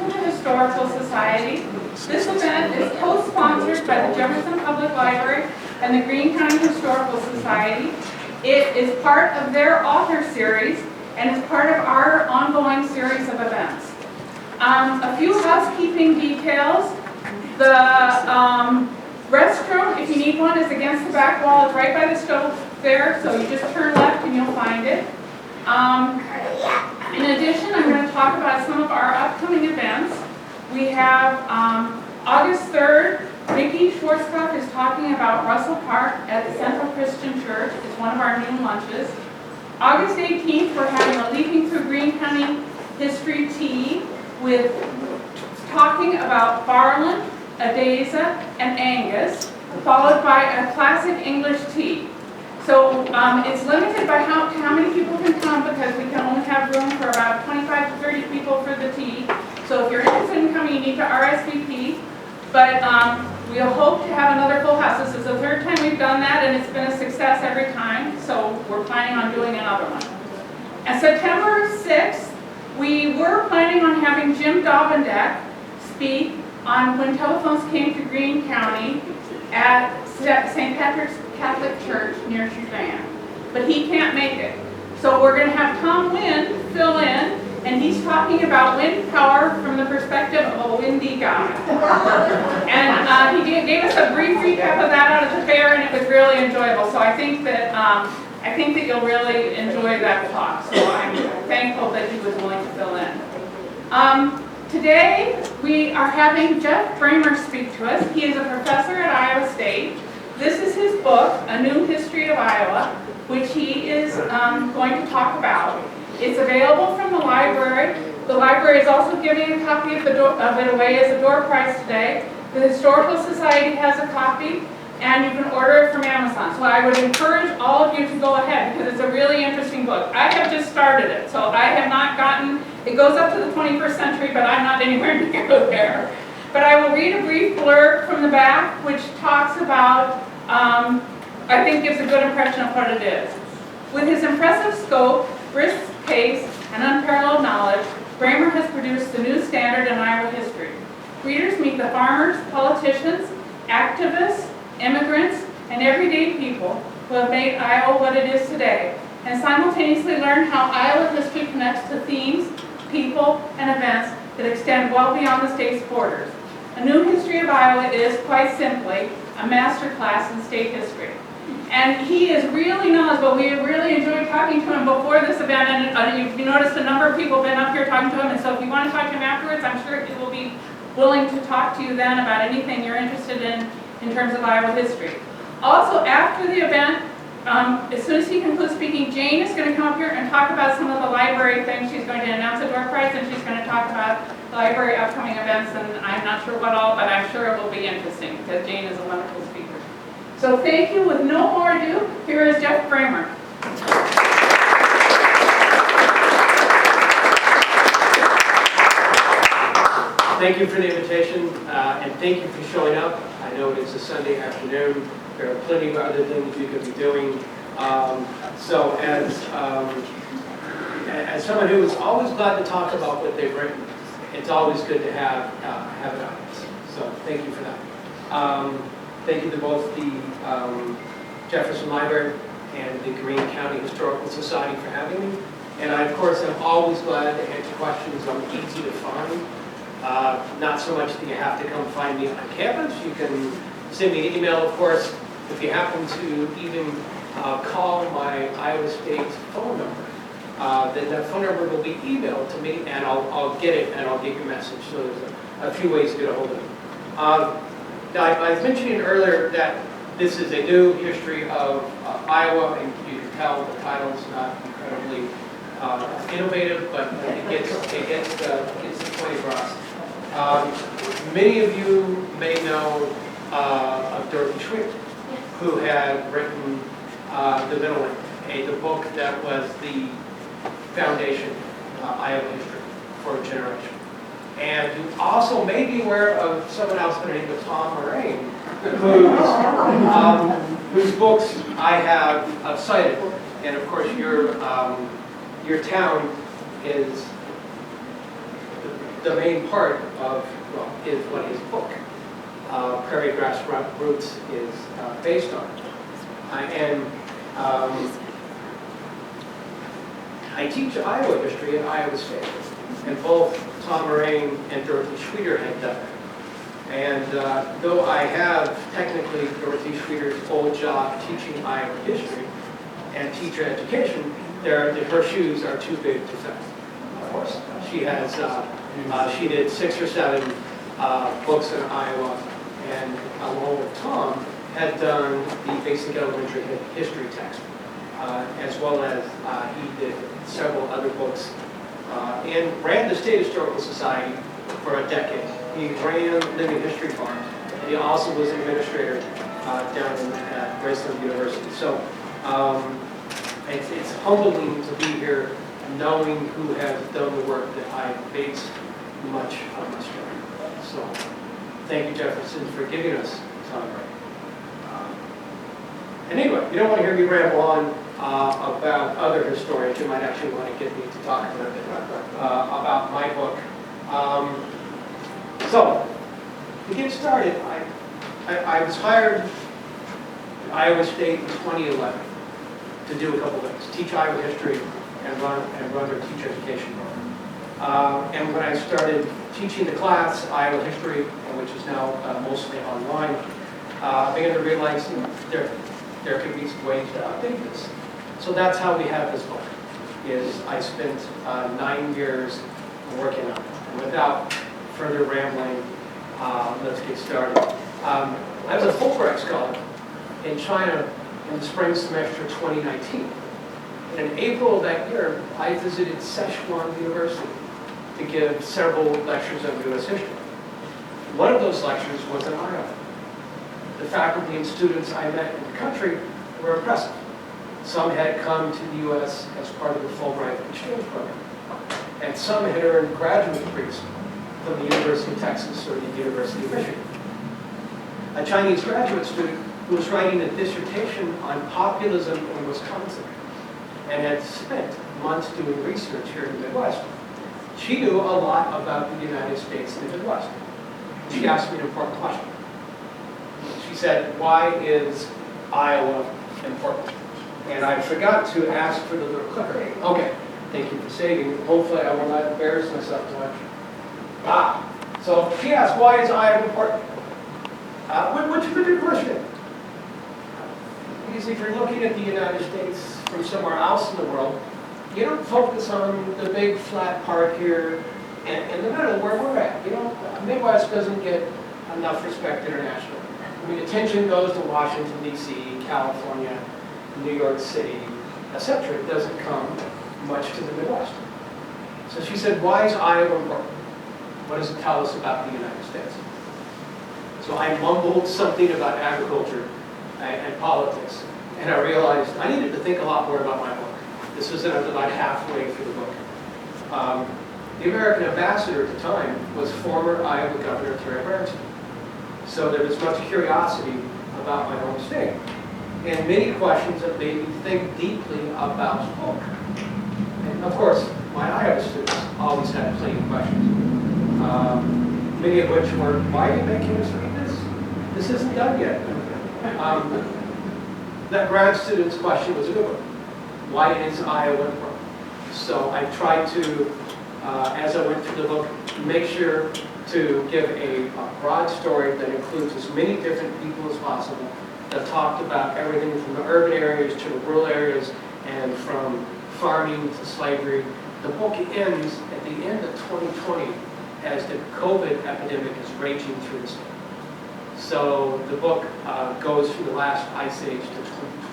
to the Historical Society. This event is co-sponsored by the Jefferson Public Library and the Greene County Historical Society. It is part of their author series and is part of our ongoing series of events. A few housekeeping details. The restroom, if you need one, is against the back wall. It's right by the stove there, so you just turn left and you'll find it. In addition, I'm going to talk about some of our upcoming events. We have August 3rd, Vicki Schwarzkopf is talking about Russell Park at the Central Christian Church. It's one of our noon lunches. August 18th, we're having a Leaping Through Greene County History Tea with talking about Farland, Adasa, and Angus, followed by a classic English tea. So it's limited by how many people can come because we can only have room for about 25 to 30 people for the tea. So if you're interested in coming, you need to RSVP. But we'll hope to have another full house. This is the third time we've done that, and it's been a success every time. So we're planning on doing another one. And September 6th, we were planning on having Jim Dovendeck speak on when telephones came to Greene County at St. Patrick's Catholic Church near Cheyenne. But he can't make it. So we're going to have Tom Wynn fill in, and he's talking about wind power from the perspective of a windy guy. And he gave us a brief recap of that out of the fair, and it was really enjoyable. So I think that you'll really enjoy that talk. So I'm thankful that he was willing to fill in. Today we are having Jeff Bremer speak to us. He is a professor at Iowa State. This is his book, A New History of Iowa, which he is going to talk about. It's available from the library. The library is also giving a copy of it away as a door prize today. The Historical Society has a copy, and you can order it from Amazon. So I would encourage all of you to go ahead because it's a really interesting book. I have just started it, so I have not gotten, it goes up to the 21st century, but I'm not anywhere near there. But I will read a brief blurb from the back, which talks about, I think gives a good impression of what it is. With his impressive scope, brisk pace, and unparalleled knowledge, Bremer has produced the new standard in Iowa history. Readers meet the farmers, politicians, activists, immigrants, and everyday people who have made Iowa what it is today, and simultaneously learn how Iowa history connects to themes, people, and events that extend well beyond the state's borders. A New History of Iowa is, quite simply, a master class in state history. And he is really knowledgeable. We have really enjoyed talking to him before this event, and you noticed a number of people have been up here talking to him, and so if you want to talk to him afterwards, I'm sure he will be willing to talk to you then about anything you're interested in terms of Iowa history. Also, after the event, as soon as he concludes speaking, Jane is going to come up here and talk about some of the library things. She's going to announce a door prize, and she's going to talk about the library upcoming events, and I'm not sure what all, but I'm sure it will be interesting because Jane is a wonderful speaker. So thank you. With no more ado, here is Jeff Bremer. Thank you for the invitation, and thank you for showing up. I know it's a Sunday afternoon. There are plenty of other things you could be doing. So as someone who is always glad to talk about what they've written, it's always good to have it on. So thank you for that. Thank you to both the Jefferson Library and the Greene County Historical Society for having me. And I, of course, am always glad to answer questions. I'm easy to find. Not so much that you have to come find me on campus. You can send me an email, of course. If you happen to even call my Iowa State phone number, then that phone number will be emailed to me, and I'll get it, and I'll get your message. So there's a few ways to get a hold of me. Now, I was mentioning earlier that this is a new history of Iowa, and you can tell the title's not incredibly innovative, but it gets the point across. Many of you may know of Dorothy Schwick, who had written The Middle Age, the book that was the foundation of Iowa history for a generation. And you also may be aware of someone else by the name of Tom Moraine, whose books I have cited. And of course, your town is the main part of, well, is what his book, Prairie Grass Roots, is based on. I teach Iowa history at Iowa State, and both Tom Moraine and Dorothy Schweeder had done that. And though I have technically Dorothy Schweeder's old job teaching Iowa history and teacher education, her shoes are too big to fill. Of course, she has. She did 6 or 7 books in Iowa, and along with Tom, had done the basic elementary history text, as well as he did several other books, and ran the State Historical Society for a decade. He ran Living History Farms, and he also was an administrator down at Graceland University. So it's humbling to be here, knowing who has done the work that I base much of my story. So thank you, Jefferson, for giving us time. And anyway, you don't want to hear me ramble on about other historians. You might actually want to get me to talk a little bit about my book. So, to get started, I was hired at Iowa State in 2011 to do a couple things: teach Iowa history and run their teacher education program. And when I started teaching the class, Iowa history, which is now mostly online, I began to realize there could be some ways to update this. So that's how we have this book. I spent 9 years working on it. And without further rambling, let's get started. I was a Fulbright scholar in China in the spring semester 2019. And in April of that year, I visited Sichuan University to give several lectures on U.S. history. One of those lectures was in Iowa. The faculty and students I met in the country were impressive. Some had come to the U.S. as part of the Fulbright exchange program, and some had earned graduate degrees from the University of Texas or the University of Michigan. A Chinese graduate student who was writing a dissertation on populism in Wisconsin and had spent months doing research here in the Midwest. She knew a lot about the United States and the Midwest. She asked me an important question. She said, "Why is Iowa important?" And I forgot to ask for the little clicker. Okay, thank you for saving it. Hopefully I will not embarrass myself too much. So she asked, why is Iowa important? Which is a good question. Because if you're looking at the United States from somewhere else in the world, you don't focus on the big flat part here in the middle where we're at. You know, Midwest doesn't get enough respect internationally. I mean, attention goes to Washington, D.C., California, New York City, etc. It doesn't come much to the Midwest. So she said, why is Iowa important? What does it tell us about the United States? So I mumbled something about agriculture and politics, and I realized I needed to think a lot more about my book. This was about halfway through the book. The American ambassador at the time was former Iowa Governor Terry Branson. So there was much curiosity about my home state, and many questions that made me think deeply about the book. And of course, my Iowa students always had plenty of questions. Many of which were, why are you making us read this? This isn't done yet. That grad student's question was a good one. Why is Iowa important? So I tried to, as I went through the book, make sure to give a broad story that includes as many different people as possible, that talked about everything from the urban areas to the rural areas, and from farming to slavery. The book ends at the end of 2020 as the COVID epidemic is raging through the state. So the book goes through the last ice age to 2020.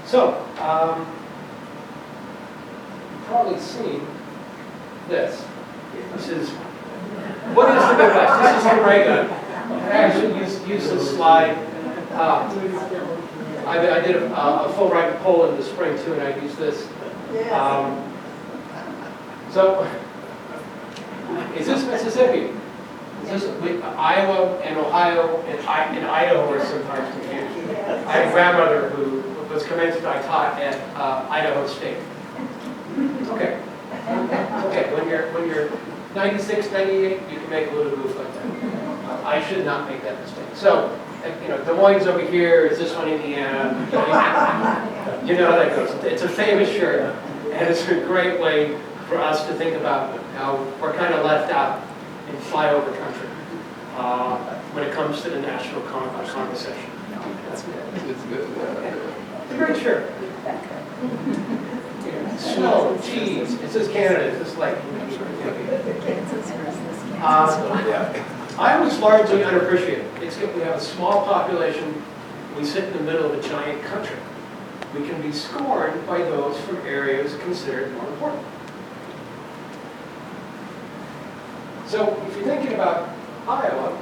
So, you've probably seen this. This is, what is the Midwest? This is the ray gun. I actually used this slide. I did a Fulbright poll in the spring too, and I used this. So, is this Mississippi? Is this Iowa and Ohio and Idaho are sometimes confused? I had a grandmother who was commenced I taught at Idaho State. Okay. Okay, when you're 96, 98, you can make a little move like that. I should not make that mistake. So, Des Moines over here, is this one Indiana? You know how that goes. It's a famous shirt, and it's a great way for us to think about how we're kind of left out in flyover country when it comes to the national conversation. It's good. It's a great shirt. Snow, cheese. It says Canada. It's just like. Iowa's largely unappreciated. We have a small population. We sit in the middle of a giant country. We can be scorned by those from areas considered more important. So if you're thinking about Iowa,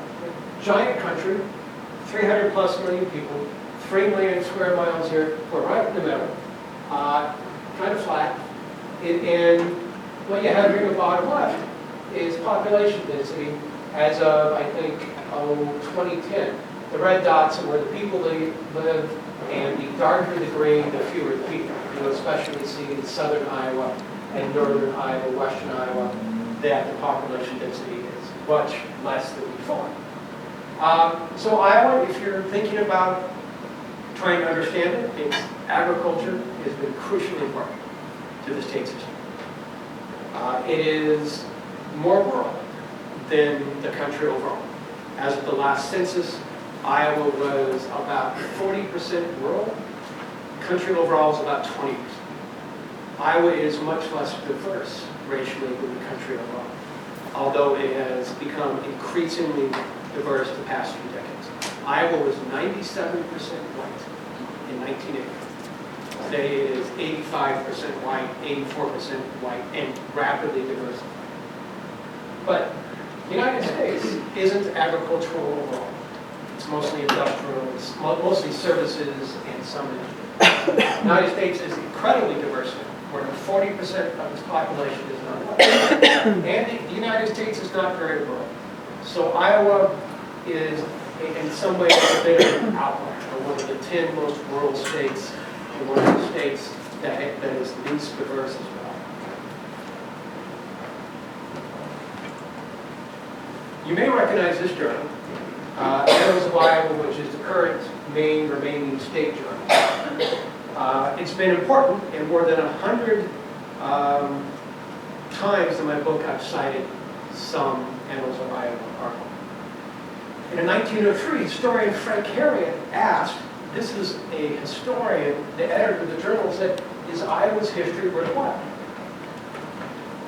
giant country, 300 plus million people, 3 million square miles here, we're right in the middle, kind of flat. And what you have here in the bottom left is population density as of, I think, 2010. The red dots are where the people live, and the darker the green, the fewer the people. You'll especially see in southern Iowa and northern Iowa, western Iowa, that the population density is much less than before. So Iowa, if you're thinking about trying to understand it, its agriculture has been crucially important to the state's history. It is more rural than the country overall. As of the last census, Iowa was about 40% rural. Country overall is about 20%. Iowa is much less diverse racially than the country overall, although it has become increasingly diverse the past few decades. Iowa was 97% white in 1980. Today it is 85% white, 84% white, and rapidly diversifying. But the United States isn't agricultural overall. It's mostly industrial, it's mostly services, and some industry. The United States is incredibly diverse, where 40% of its population is non-white. And the United States is not very rural. So Iowa is, in some ways, a bit of an outlier, one of the 10 most rural states, and one of the states that is least diverse as well. You may recognize this journal, Annals of Iowa, which is the current main remaining state journal. It's been important, and more than 100 times in my book I've cited some Annals of Iowa article. And in 1903, historian Frank Harriet asked, this is a historian, the editor of the journal said, is Iowa's history worthwhile?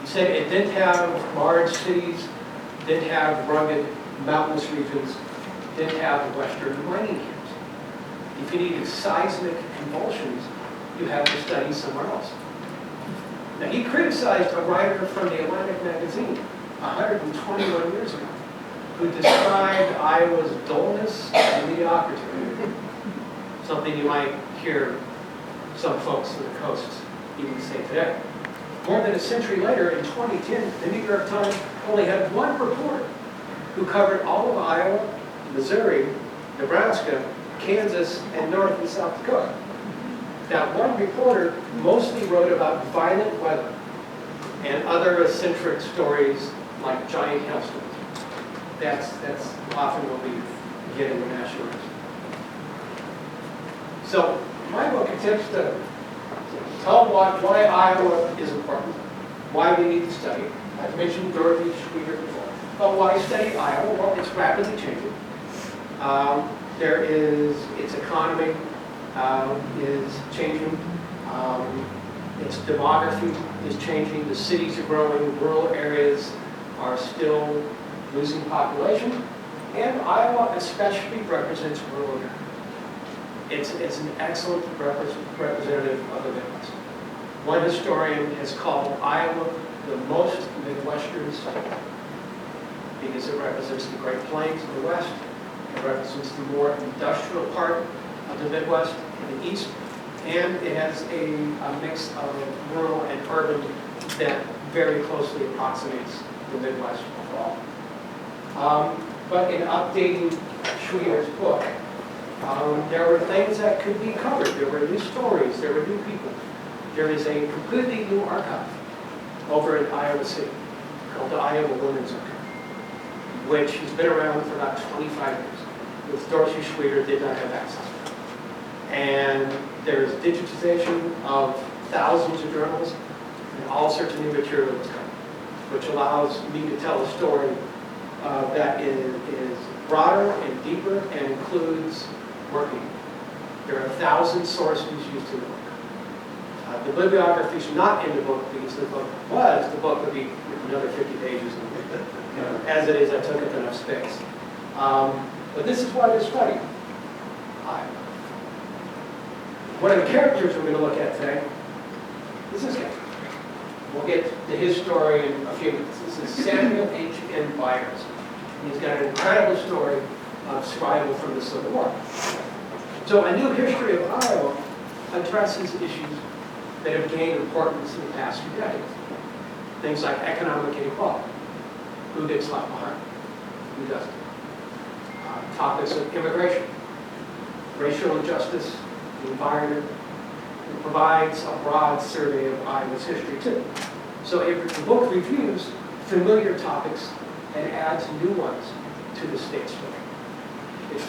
He said it didn't have large cities, didn't have rugged mountainous regions, didn't have western mining camps. If you needed seismic convulsions, you had to study somewhere else. Now, he criticized a writer from the Atlantic magazine 121 years ago who described Iowa's dullness and mediocrity. Something you might hear some folks on the coasts even say today. More than a century later, in 2010, the New York Times only had one reporter who covered all of Iowa, Missouri, Nebraska, Kansas, and North and South Dakota. That one reporter mostly wrote about violent weather and other eccentric stories like giant hailstorms. That's often what we get in the national history. So my book attempts to tell why Iowa is important, why we need to study. I've mentioned Dorothy Schweeter before. But why study Iowa? Well, it's rapidly changing. Its economy is changing. Its demography is changing. The cities are growing. Rural areas are still losing population. And Iowa especially represents rural America. It's an excellent representative of the Midwest. One historian has called Iowa the most Midwestern state because it represents the Great Plains in the west, it represents the more industrial part of the Midwest in the east, and it has a mix of rural and urban that very closely approximates the Midwest overall. But in updating Schweeter's book, there were things that could be covered. There were new stories, there were new people. There is a completely new archive over in Iowa City. called the Iowa Women's Archive, which has been around for about 25 years. With Dorothy Schweter did not have access to it. And there's digitization of thousands of journals, and all sorts of new material is coming, which allows me to tell a story that is broader and deeper and includes working. There are 1,000 sources used in the book. The bibliography is not in the book because the book was, the book would be another 50 pages. As it is, I took up enough space. But this is why to study Iowa. One of the characters we're going to look at today is this guy. We'll get to his story in a few minutes. This is Samuel H. N. Byers. He's got an incredible story of survival from the Civil War. So a new history of Iowa addresses issues that have gained importance in the past few decades. Things like economic inequality. Who gets left behind? Who doesn't? Topics of immigration, racial injustice, the environment. It provides a broad survey of Iowa's history too. So the book reviews familiar topics and adds new ones to the state story. It